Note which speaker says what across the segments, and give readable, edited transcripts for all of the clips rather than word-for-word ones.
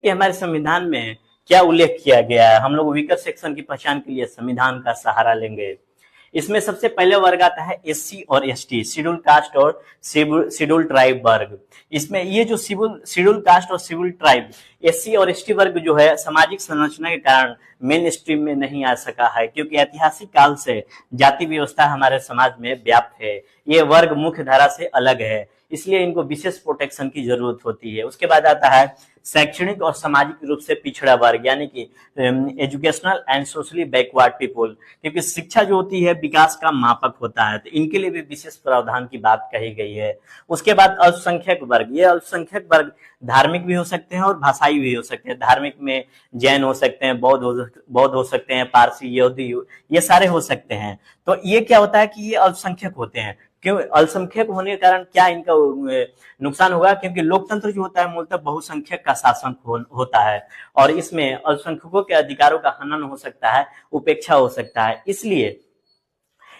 Speaker 1: कि हमारे संविधान में क्या उल्लेख किया गया है। हम लोग वीकर सेक्शन की पहचान के लिए संविधान का सहारा लेंगे। इसमें सबसे पहले वर्ग आता है एससी और एसटी, शेड्यूल कास्ट और शेड्यूल ट्राइब वर्ग। इसमें ये जो शेड्यूल कास्ट और शेड्यूल ट्राइब, एससी और एसटी वर्ग जो है सामाजिक संरचना के कारण मेन स्ट्रीम में नहीं आ सका है, क्योंकि ऐतिहासिक काल से जाति व्यवस्था हमारे समाज में व्याप्त है। ये वर्ग मुख्य धारा से अलग है, इसलिए इनको विशेष प्रोटेक्शन की जरूरत होती है। उसके बाद आता है शैक्षणिक और सामाजिक रूप से पिछड़ा वर्ग, यानी कि educational and socially backward people, क्योंकि शिक्षा जो होती है विकास का मापक होता है, तो इनके लिए भी विशेष प्रावधान की बात कही गई है। उसके बाद अल्पसंख्यक वर्ग, ये अल्पसंख्यक वर्ग धार्मिक भी हो सकते हैं और भाषाई भी हो सकते हैं। धार्मिक में जैन हो सकते हैं, बौद्ध हो सकते हैं, पारसी, यहूदी, ये सारे हो सकते हैं। तो ये क्या होता है कि ये अल्पसंख्यक होते हैं। क्यों अल्पसंख्यक होने के कारण क्या इनका नुकसान होगा, क्योंकि लोकतंत्र जो होता है मूलतः बहुसंख्यक का शासन होता है, और इसमें अल्पसंख्यकों के अधिकारों का हनन हो सकता है, उपेक्षा हो सकता है।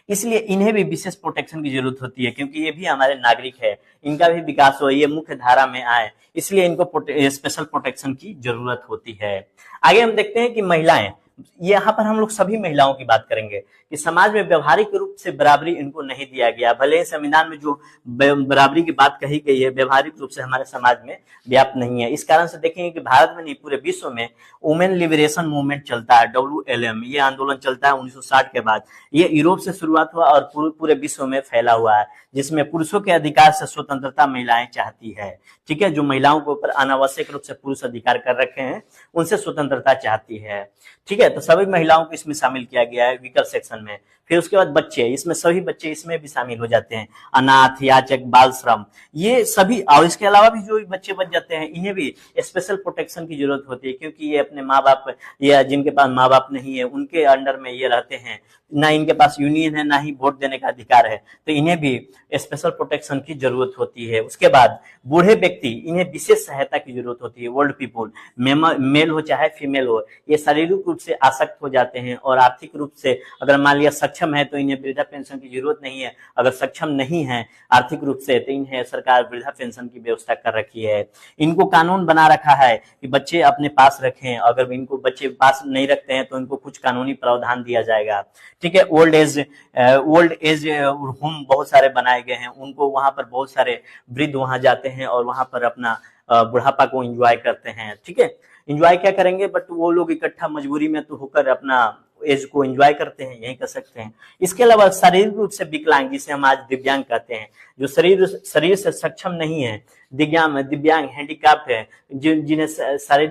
Speaker 1: इसलिए इन्हें भी विशेष प्रोटेक्शन की जरूरत होती है, क्योंकि ये भी हमारे नागरिक है, इनका भी विकास हो, ये मुख्य धारा में आए, इसलिए इनको स्पेशल प्रोटेक्शन की जरूरत होती है। आगे हम देखते हैं कि महिलाएं, यहाँ पर हम लोग सभी महिलाओं की बात करेंगे कि समाज में व्यवहारिक रूप से बराबरी इनको नहीं दिया गया। भले ही संविधान में जो बराबरी की बात कही गई है, व्यवहारिक रूप से हमारे समाज में व्याप्त नहीं है। इस कारण से देखेंगे कि भारत में नहीं, पूरे विश्व में वुमेन लिबरेशन मूवमेंट चलता है, WLM, ये आंदोलन चलता है 1960 के बाद। ये यूरोप से शुरुआत हुआ और पूरे विश्व में फैला हुआ है, जिसमें पुरुषों के अधिकार से स्वतंत्रता महिलाएं चाहती है। ठीक है, जो महिलाओं के ऊपर अनावश्यक रूप से पुरुष अधिकार कर रखे हैं, उनसे स्वतंत्रता चाहती है। ठीक है, तो सभी महिलाओं को इसमें शामिल किया गया है वीकर सेक्शन में। फिर उसके बाद बच्चे, इसमें सभी बच्चे इसमें भी शामिल हो जाते हैं। अनाथ, याचक, बाल श्रम, ये सभी, और इसके अलावा भी जो बच्चे बच जाते हैं, इन्हें भी स्पेशल प्रोटेक्शन की जरूरत होती है, क्योंकि ये अपने माँ बाप या जिनके पास माँ बाप नहीं है उनके अंडर में ये रहते हैं, ना इनके पास यूनियन है, ना ही वोट देने का अधिकार है, तो इन्हें भी स्पेशल प्रोटेक्शन की जरूरत होती है। उसके बाद बूढ़े व्यक्ति, इन्हें विशेष सहायता की जरूरत होती है। ओल्ड पीपुल, मेल हो चाहे फीमेल हो, ये शारीरिक रूप से आसक्त हो जाते हैं और आर्थिक रूप से अगर मान लिया सक्षम है तो इन्हें वृद्धा पेंशन की जरूरत नहीं है। अगर सक्षम नहीं है आर्थिक रूप से, तो इन्हें सरकार वृद्धा पेंशन की व्यवस्था कर रखी है। इनको कानून बना रखा है कि बच्चे अपने पास रखें, अगर इनको बच्चे पास नहीं रखते हैं तो इनको कुछ कानूनी प्रावधान दिया जाएगा। ठीक है, ओल्ड एज होम बहुत सारे बनाए गए हैं, उनको वहां पर बहुत सारे वृद्ध वहां जाते हैं और वहां पर अपना बुढ़ापा को एंजॉय करते हैं। ठीक है, एंजॉय क्या करेंगे, बट वो लोग इकट्ठा मजबूरी में तो होकर अपना एज को एंजॉय करते हैं, यही कर सकते हैं। इसके अलावा शारीरिक रूप से विकलांग, जिसे हम आज दिव्यांग कहते हैं, जो शरीर से सक्षम नहीं है, दिव्यांग, हैंडीकैप्ड है, जिन्हें शारीरिक